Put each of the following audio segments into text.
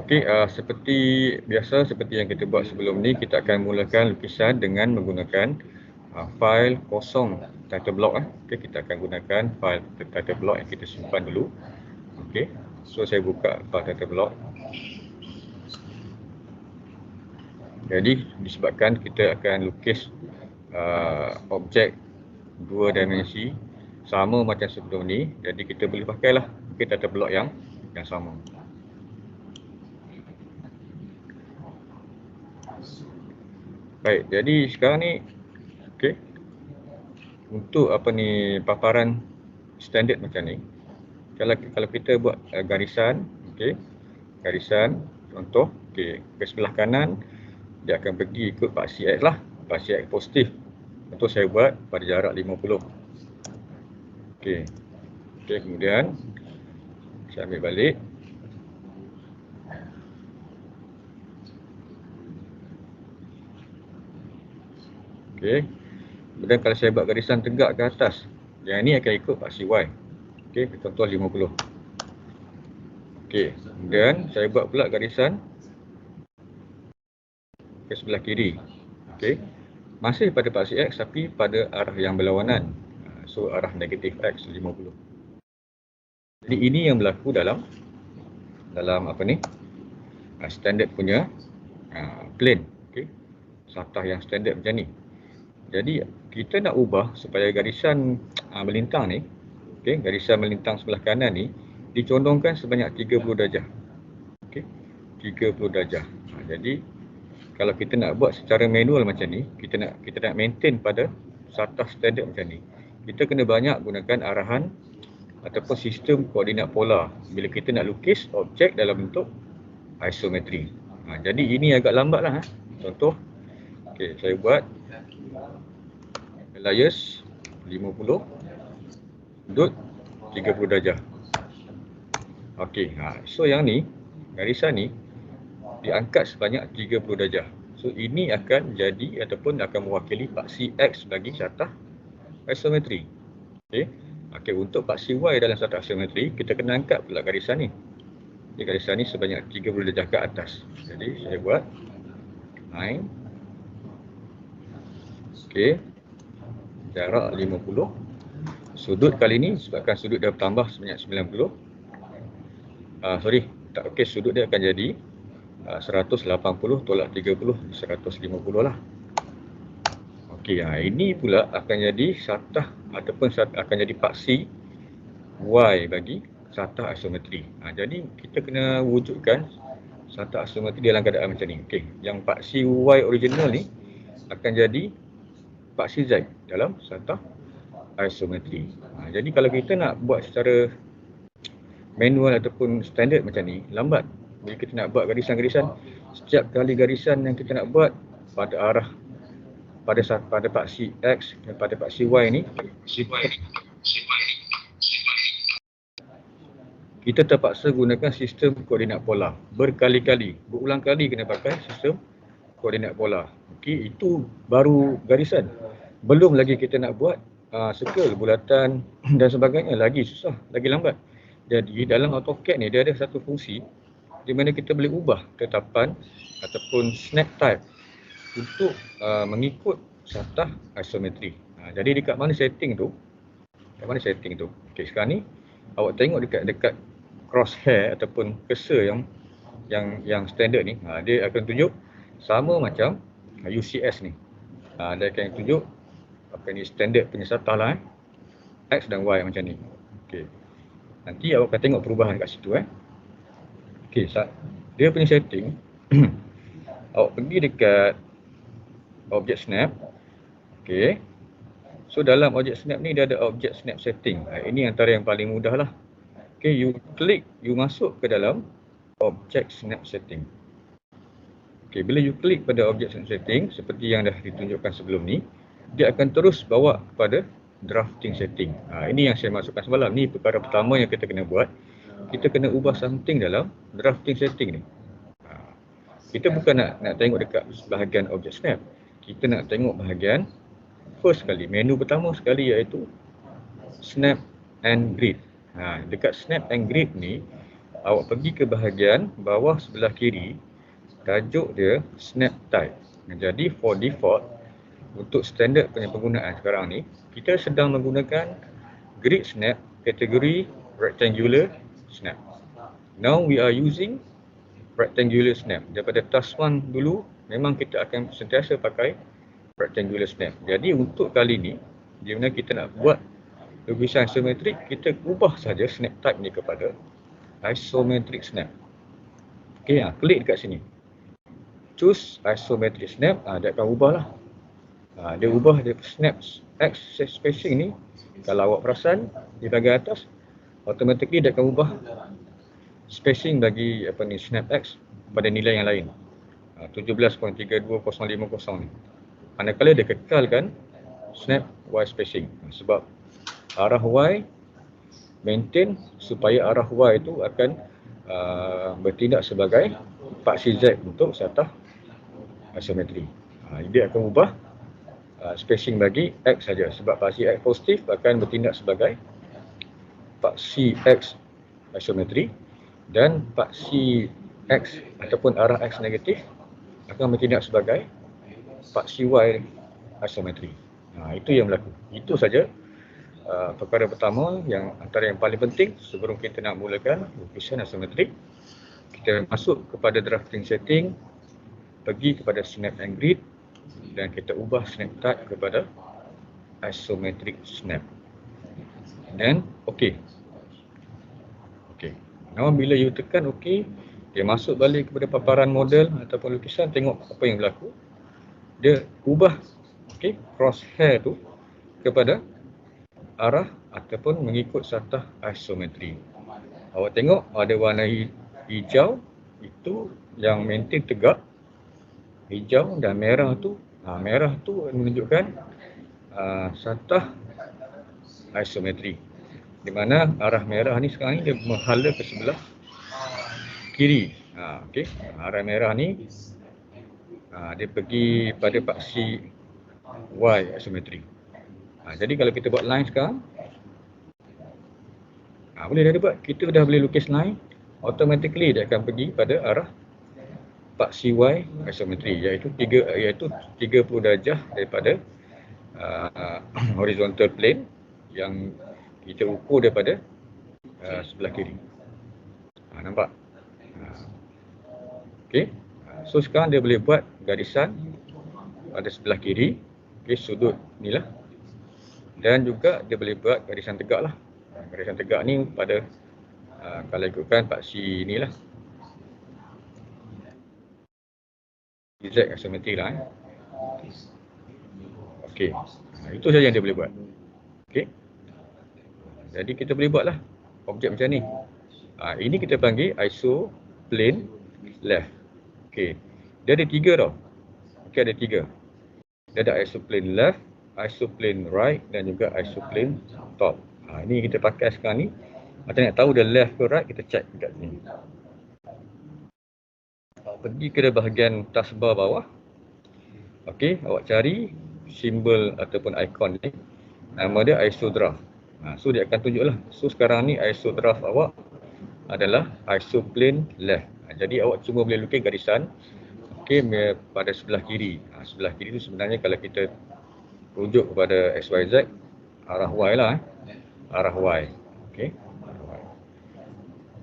Okey, seperti biasa, seperti yang kita buat sebelum ni, kita akan mulakan lukisan dengan menggunakan fail kosong title block. Okey, kita akan gunakan fail title block yang kita simpan dulu. Okey, so saya buka file title block. Jadi disebabkan kita akan lukis objek 2 dimensi sama macam sebelum ni, jadi kita boleh pakailah title block yang sama. Baik, jadi sekarang ni okey, untuk paparan standard macam ni, kalau kita buat garisan, okey, garisan contoh, okey, ke sebelah kanan dia akan pergi ikut paksi X lah, paksi X positif. Contoh saya buat pada jarak 50. Okey. Okey, kemudian saya ambil balik. Okey. Kemudian kalau saya buat garisan tegak ke atas, yang ini akan ikut paksi Y. Okey, contoh 50. Okey, kemudian saya buat pula garisan ke sebelah kiri. Okey. Masih pada paksi X tapi pada arah yang berlawanan. So arah negatif X 50. Jadi ini yang berlaku dalam standard punya plane. Okey. Satah yang standard macam ni. Jadi kita nak ubah supaya garisan melintang ni, okey, garisan melintang sebelah kanan ni dicondongkan sebanyak 30 darjah. Okey. 30 darjah. Jadi kalau kita nak buat secara manual macam ni, kita nak maintain pada satah standard macam ni, kita kena banyak gunakan arahan ataupun sistem koordinat polar bila kita nak lukis objek dalam bentuk isometri. Jadi ini agak lambatlah. Contoh, okey, saya buat alias 50 dot 30 darjah. Okey, so yang ni, garisan ni diangkat sebanyak 30 darjah. So ini akan jadi ataupun akan mewakili paksi X bagi satah isometri. Okey. Okey, untuk paksi Y dalam satah isometri, kita kena angkat pula garisan ni. Jadi garisan ni sebanyak 30 darjah ke atas. Jadi saya buat line. Okey. Jarak 50. Sudut kali ni sebabkan sudut dah bertambah sebanyak 90. Sudut dia akan jadi 180 tolak 30, 150 lah. Okey, ini pula akan jadi satah ataupun akan jadi paksi Y bagi satah isometri. Jadi kita kena wujudkan satah isometri dalam keadaan macam ni. Okey, yang paksi Y original ni akan jadi paksi Z dalam satah isometri. Jadi kalau kita nak buat secara manual ataupun standard macam ni, lambat. Bila kita nak buat garisan-garisan, setiap kali garisan yang kita nak buat pada arah pada paksi X dan pada paksi Y ni, kita terpaksa gunakan sistem koordinat polar berkali-kali, berulang kali kena pakai sistem koordinat polar. Okey, itu baru garisan. Belum lagi kita nak buat circle, bulatan dan sebagainya, lagi susah, lagi lambat. Jadi dalam AutoCAD ni dia ada satu fungsi di mana kita boleh ubah tetapan ataupun snap type untuk mengikut satah isometri. Jadi dekat mana setting tu? Okey, sekarang ni awak tengok dekat crosshair ataupun cursor yang standard ni, dia akan tunjuk sama macam UCS ni. Dia akan tunjuk ni standard punya satah lah, X dan Y macam ni. Okey. Nanti awak akan tengok perubahan kat situ. Okey, dia punya setting awak pergi dekat object snap. Okey. So dalam object snap ni dia ada object snap setting. Ini antara yang paling mudah lah. Okey, you masuk ke dalam object snap setting. Okey, bila you klik pada object snap setting seperti yang dah ditunjukkan sebelum ni, dia akan terus bawa kepada drafting setting. Ini yang saya masukkan semalam. Ni perkara pertama yang kita kena buat. Kita kena ubah something dalam drafting setting ni. Kita bukan nak tengok dekat bahagian object snap. Kita nak tengok bahagian first sekali, menu pertama sekali, iaitu snap and grid. Dekat snap and grid ni awak pergi ke bahagian bawah sebelah kiri, tajuk dia snap type. Jadi for default, untuk standard punya penggunaan sekarang ni, kita sedang menggunakan grid snap kategori rectangular snap. Now we are using rectangular snap. Daripada task 1 dulu, memang kita akan sentiasa pakai rectangular snap. Jadi untuk kali ni, di mana kita nak buat lukisan isometrik, kita ubah saja snap type ni kepada isometric snap. Okey, klik dekat sini. Choose isometric snap, dia akan ubah lah. Dia ubah dia snap X spacing ni. Kalau awak perasan di bahagian atas, automatically dia akan ubah spacing bagi snap X pada nilai yang lain. 17.32050 ni. Manakala dia kekalkan snap Y spacing. Sebab arah Y maintain supaya arah Y itu akan bertindak sebagai paksi Z untuk satah isometri. Dia akan ubah spacing bagi X saja, sebab paksi X positif akan bertindak sebagai paksi X isometri dan paksi X ataupun arah X negatif akan bertindak sebagai paksi Y isometri. Itu yang berlaku. Itu saja perkara pertama yang antara yang paling penting sebelum kita nak mulakan lukisan isometrik. Kita masuk kepada drafting setting, pergi kepada snap and grid dan kita ubah snap type kepada isometric snap. Dan OK. Now bila you tekan OK, dia masuk balik kepada paparan model ataupun lukisan, tengok apa yang berlaku. Dia ubah crosshair tu kepada arah ataupun mengikut satah isometri. Awak tengok ada warna hijau, itu yang maintain tegak. Hijau dan merah tu, merah tu menunjukkan satah isometri. Di mana arah merah ni sekarang ni dia menghala ke sebelah kiri. Arah merah ni dia pergi pada paksi Y isometri. Jadi kalau kita buat line sekarang, boleh dah buat. Kita dah boleh lukis line, automatically dia akan pergi pada arah paksi Y isometri, iaitu 30 darjah daripada horizontal plane yang kita ukur daripada sebelah kiri. Nampak? Okey. So sekarang dia boleh buat garisan pada sebelah kiri, sudut ni lah. Dan juga dia boleh buat garisan tegak lah. Garisan tegak ni pada kalau ikutkan paksi ni lah, Z isometri lah. Okey. Itu saja yang dia boleh buat. Okey. Jadi kita boleh buatlah objek macam ni. Ini kita panggil iso plane left. Okey. Dia ada 3 tau. Okey, ada 3. Dia ada iso plane left, iso plane right dan juga iso plane top. Ini kita pakai sekarang ni. Macam nak tahu dia left ke right, kita check dekat sini. Pergi ke bahagian taskbar bawah. Okey, awak cari simbol ataupun ikon ni. Nama dia iso draft. So dia akan tunjuklah. So sekarang ni iso draft awak adalah iso plane left. Jadi awak cuma boleh lukis garisan pada sebelah kiri. Sebelah kiri tu sebenarnya kalau kita rujuk kepada XYZ, arah Y lah. Arah Y.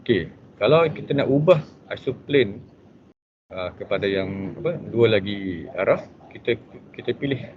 Okey. Kalau kita nak ubah iso plane kepada yang dua lagi arah, kita pilih.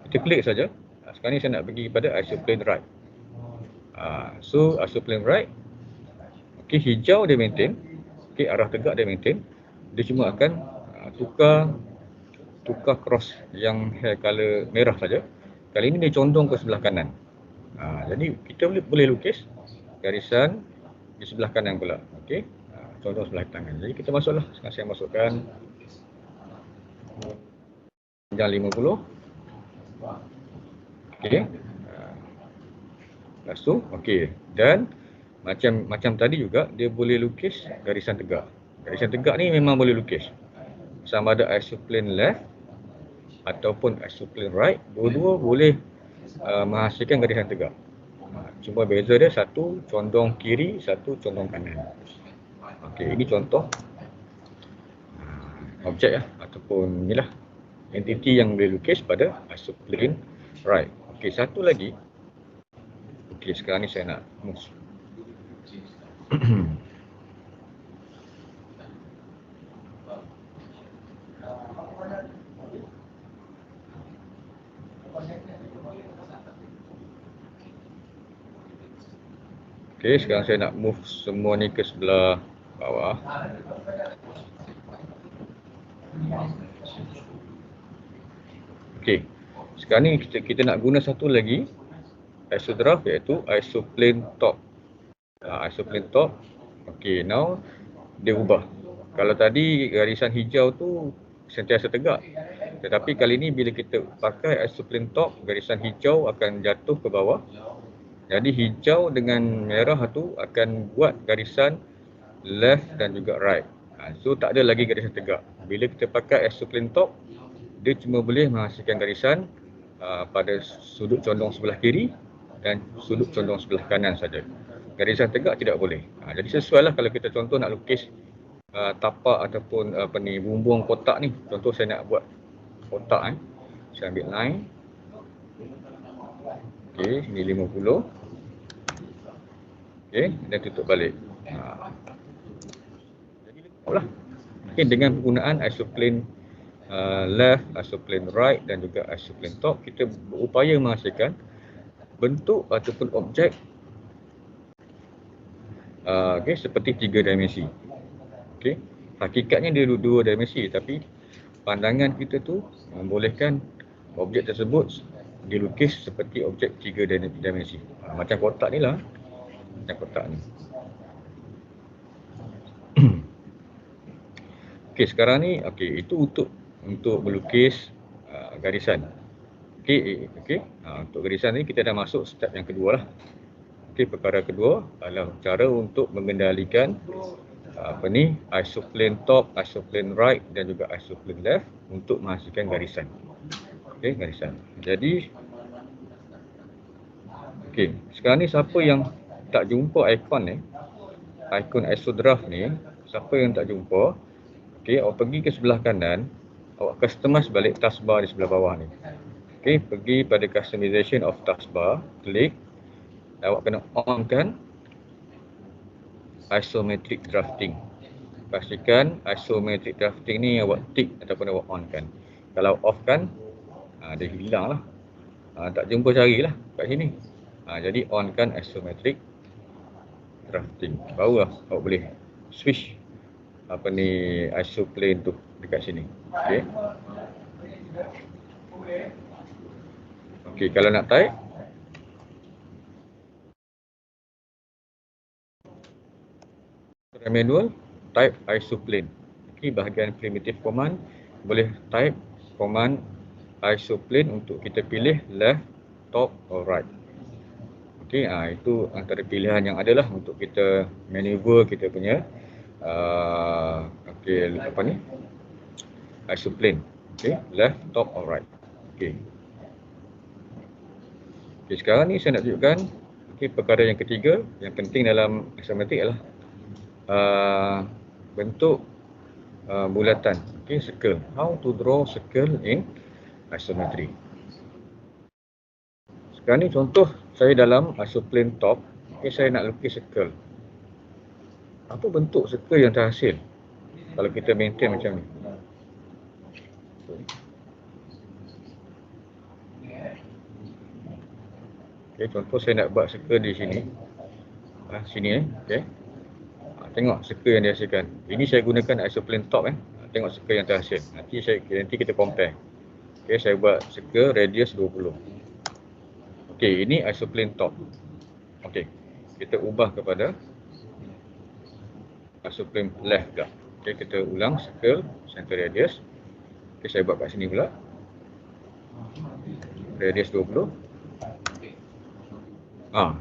Kita klik saja. Sekarang ni saya nak pergi kepada iso plane right. So iso plane right. Okey, hijau dia maintain. Okey, arah tegak dia maintain. Dia cuma akan tukar cross yang hair color merah saja. Kali ini dia condong ke sebelah kanan. Jadi kita boleh lukis garisan di sebelah kanan pula. Okey. Condong sebelah kanan. Jadi kita masuklah. Sekarang saya masukkan panjang 50. Okey. Lepas tu, okey. Dan macam tadi juga dia boleh lukis garisan tegak. Garisan tegak ni memang boleh lukis. Sama ada iso plane left ataupun iso plane right, dua-dua boleh menghasilkan garisan tegak. Cuma beza dia satu condong kiri, satu condong kanan. Okey, ini contoh objek ataupun inilah entiti yang boleh lukis pada isoplane right. Okey, satu lagi. Okey, sekarang ni saya nak move. Okey, sekarang saya nak move semua ni ke sebelah bawah. Okey, sekarang ni kita nak guna satu lagi isodraft, iaitu isoplane top. Isoplane top. Okey, now dia ubah. Kalau tadi garisan hijau tu sentiasa tegak, tetapi kali ni bila kita pakai isoplane top, garisan hijau akan jatuh ke bawah. Jadi hijau dengan merah tu akan buat garisan left dan juga right. So tak ada lagi garisan tegak. Bila kita pakai isoplane top, dia cuma boleh menghasilkan garisan pada sudut condong sebelah kiri dan sudut condong sebelah kanan saja. Garisan tegak tidak boleh. Jadi sesuailah kalau kita contoh nak lukis tapak ataupun bumbung kotak ni. Contoh saya nak buat kotak Saya ambil line. Okey, ini 50. Okey, dan tutup balik. Jadi letaklah. Okey, dengan penggunaan isoplane left, isoplane right dan juga isoplane top, kita berupaya menghasilkan bentuk ataupun objek seperti 3 dimensi. Okey, hakikatnya dia 2 dimensi, tapi pandangan kita tu membolehkan objek tersebut dilukis seperti objek 3 dimensi. Macam kotak ni lah. Macam kotak ni. Okey, sekarang ni itu untuk melukis garisan. Okey, untuk garisan ni kita dah masuk step yang kedua lah. Okey, perkara kedua adalah cara untuk mengendalikan isoplane top, isoplane right dan juga isoplane left untuk menghasilkan garisan. Okey, garisan. Jadi sekarang ni siapa yang tak jumpa ikon isodraft ni, siapa yang tak jumpa, awak pergi ke sebelah kanan, awak customize balik taskbar di sebelah bawah ni. Pergi pada customization of taskbar, klik, awak kena on kan isometric drafting. Pastikan isometric drafting ni awak tick ataupun awak on kan. Kalau off kan, dia hilang lah. Tak jumpa carilah kat sini. Jadi on kan isometric drafting. Barulah awak boleh switch isoplane tu dekat sini. Okey, kalau nak type, manual, type isoplane. Bahagian primitive command boleh type command isoplane untuk kita pilih left, top or right. Itu antara pilihan yang adalah untuk kita maneuver kita punya isoplane. Left, top or right. Sekarang ni saya nak tunjukkan perkara yang ketiga yang penting dalam isometrik adalah bentuk bulatan, circle. How to draw circle in isometry. Sekarang ni contoh saya dalam isoplane top, saya nak lukis circle. Apa bentuk circle yang terhasil kalau kita maintain macam ni? Contoh saya nak buat circle di sini. Sini tengok circle yang dihasilkan. Ini saya gunakan isoplane top Tengok circle yang terhasil. Nanti kita compare. Saya buat circle radius 20. Ini isoplane top. Kita ubah kepada isoplane left pula. Kita ulang circle center radius. Saya buat kat sini pula. Radius 20.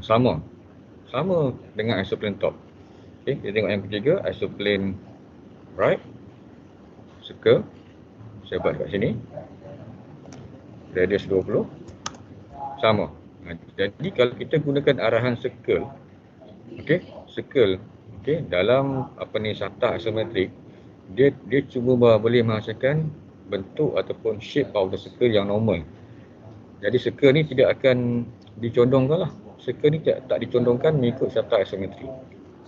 Sama dengan isoplane top. Kita tengok yang ketiga, isoplane right, circle. Saya buat kat sini. Radius 20. Sama. Jadi kalau kita gunakan arahan circle, circle Okey, dalam satah isometrik, dia cuma boleh menghasilkan bentuk ataupun shape of the circle yang normal. Jadi circle ni tidak akan dicondongkan lah. Circle ni tak dicondongkan mengikut satah isometrik.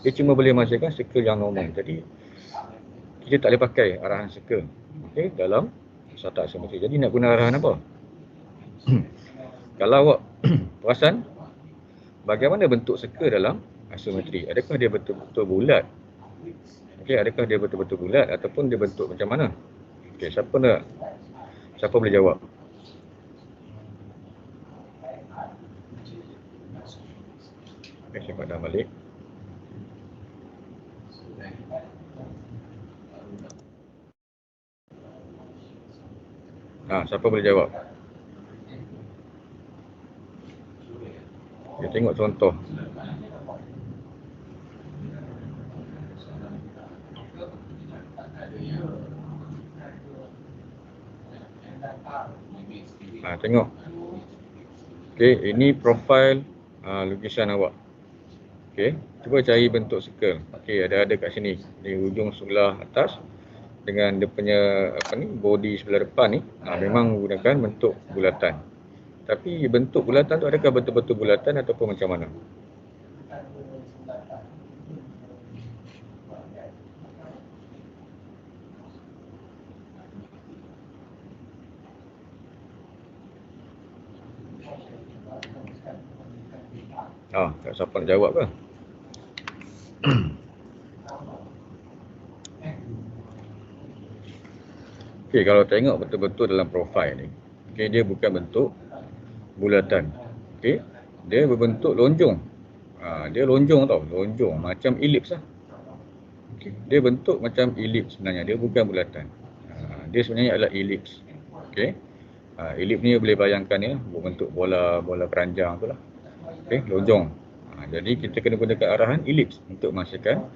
Dia cuma boleh menghasilkan circle yang normal. Jadi kita tak boleh pakai arahan circle, okey, dalam satah isometrik. Jadi nak guna arahan apa? Kalau awak perasan, bagaimana bentuk circle dalam isometri? Adakah dia betul-betul bulat? Okey, adakah dia betul-betul bulat ataupun dia bentuk macam mana? Okey, siapa boleh jawab? Okey, saya padam balik. Siapa boleh jawab? Kita tengok contoh. Tengok. Okey, ini profil lukisan awak. Okey, cuba cari bentuk circle. Okey, ada kat sini. Di hujung sebelah atas dengan dia punya body sebelah depan ni, memang menggunakan bentuk bulatan. Tapi bentuk bulatan tu adakah betul-betul bulatan ataupun macam mana? Tak siapa nak jawab ke? Okey, kalau tengok betul-betul dalam profil ni, okey, dia bukan bentuk bulatan. Okey, dia berbentuk lonjong. Dia lonjong tau, lonjong macam elips lah. Okey, dia bentuk macam elips sebenarnya, dia bukan bulatan. Dia sebenarnya adalah elips. Okey. Elips ni boleh bayangkan ya, berbentuk bola keranjang tu lah. Okey, lonjong. Jadi kita kena gunakan arahan elips untuk menghasilkan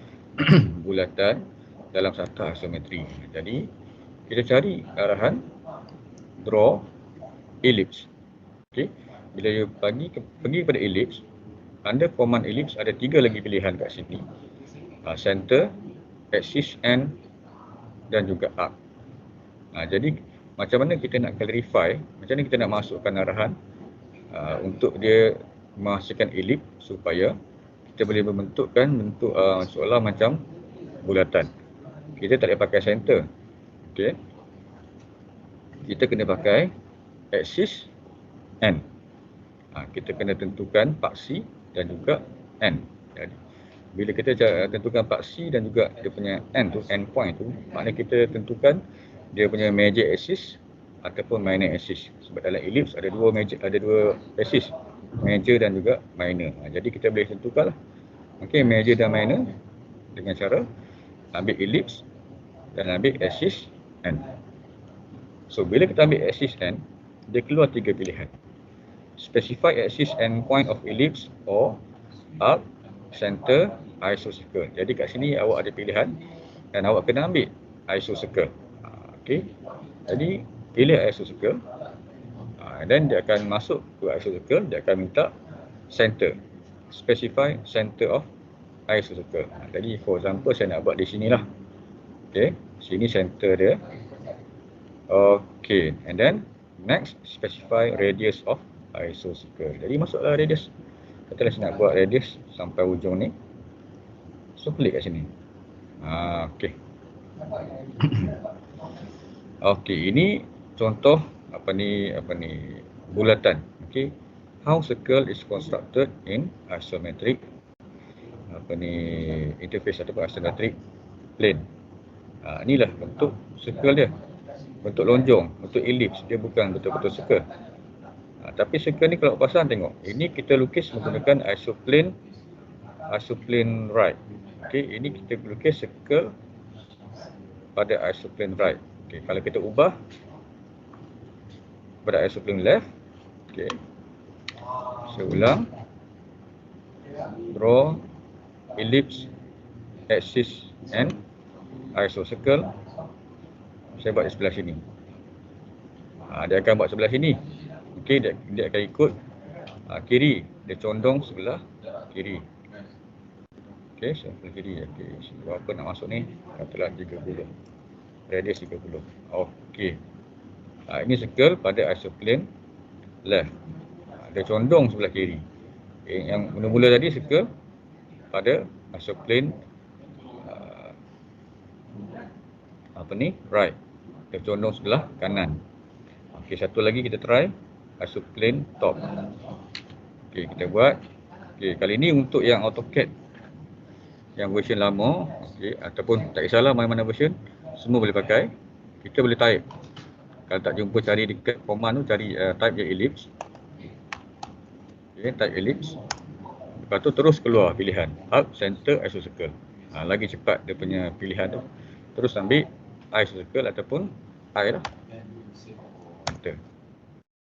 bulatan dalam satah isometri. Jadi kita cari arahan draw ellipse. Okey, bila you pergi kepada ellipse, under command ellipse ada 3 lagi pilihan kat sini. Center, axis, end dan juga arc. Jadi macam mana kita nak clarify, macam mana kita nak masukkan arahan untuk dia menghasilkan ellipse supaya kita boleh membentukkan bentuk seolah macam bulatan. Kita tak boleh pakai center. Okey. Kita kena pakai axis, end. Kita kena tentukan paksi dan juga end. Jadi bila kita tentukan paksi dan juga dia punya end tu, end point tu, maknanya kita tentukan dia punya major axis ataupun minor axis. Sebab dalam ellipse ada dua axis, major dan juga minor. Jadi kita boleh tentukanlah. Okey, major dan minor dengan cara ambil ellipse dan ambil axis end. So bila kita ambil axis end, dia keluar 3 pilihan. Specify axis end point of ellipse or arc, center, isocircle. Jadi kat sini awak ada pilihan dan awak kena ambil isocircle. Okey. Jadi pilih isocircle. Dan dia akan masuk ke isocircle, dia akan minta center. Specify center of isocircle. Jadi for example saya nak buat di sinilah. Okey, sini center dia. Okey, and then next specify radius of isocircle. Jadi masuklah radius. Katalah saya nak buat radius sampai ujung ni. So klik kat sini. Okey. Okey, ini contoh bulatan. Okey. How circle is constructed in isometric interface ataupun isometric plane. Inilah bentuk circle dia. Bentuk lonjong, bentuk ellipse, dia bukan betul-betul circle. Tapi circle ni kalau pasang tengok, ini kita lukis menggunakan isoplane right. Okey, ini kita lukis circle pada isoplane right. Okey, kalau kita ubah pada isoplane left, okey. Saya ulang. Draw ellipse, axis and isocircle. Saya buat di sebelah sini. Dia akan buat sebelah sini. Okey, dia akan ikut kiri. Dia condong sebelah kiri. Okey, sampel kiri. Okey, berapa nak masuk ni? Katalah 30. Radius 30. Okey. Ini circle pada isoplane left. Dia condong sebelah kiri. Okay, yang mula-mula tadi circle pada isoplane right. Dia condong sebelah kanan. Okey, satu lagi kita try isoplane top. Okey, kita buat. Okey, kali ini untuk yang AutoCAD yang version lama, okey, ataupun tak kisahlah mana-mana version, semua boleh pakai. Kita boleh type. Kalau tak jumpa, cari dekat command tu, cari type je ellipse. Okey, type ellipse. Lepas tu terus keluar pilihan Hub, Center, Isocircle. Lagi cepat dia punya pilihan tu. Terus ambil Isocircle ataupun I lah. Center.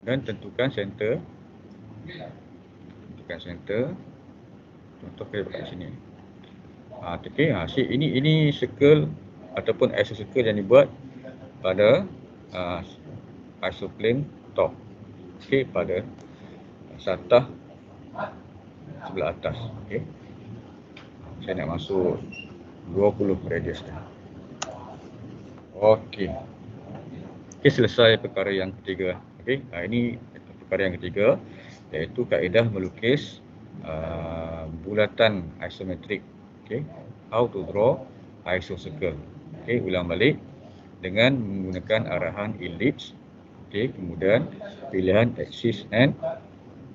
Dan tentukan center. Tentukan center. Contoh kita kat sini. Okey, ini circle ataupun isocircle yang dibuat pada isoplane top. Okey, pada satah sebelah atas. Okey. Saya nak masuk 20 radius dah. Okey. Okey, selesai perkara yang ketiga. Okey, ini perkara yang ketiga, iaitu kaedah melukis bulatan isometrik. Okey, how to draw isocircle. Okey, ulang balik dengan menggunakan arahan ellipse. Okey, kemudian pilihan axis and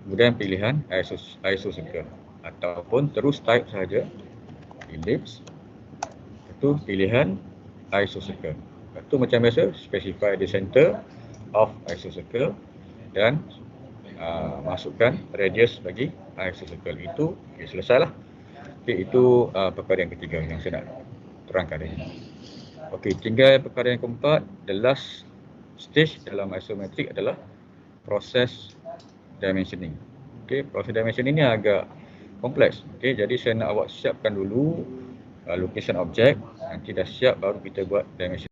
kemudian pilihan isocircle, ataupun terus type saja ellipse, itu pilihan isocircle. Itu macam biasa, specify the center of isocircle dan masukkan radius bagi isocircle. Itu okay, selesailah. Okay, itu perkara yang ketiga yang saya nak terangkan ini. Okey, tinggal perkara yang keempat. The last stage dalam isometrik adalah proses dimensioning. Okey, proses dimensioning ini agak kompleks. Okey, jadi saya nak awak siapkan dulu lukisan objek. Nanti dah siap baru kita buat dimensioning.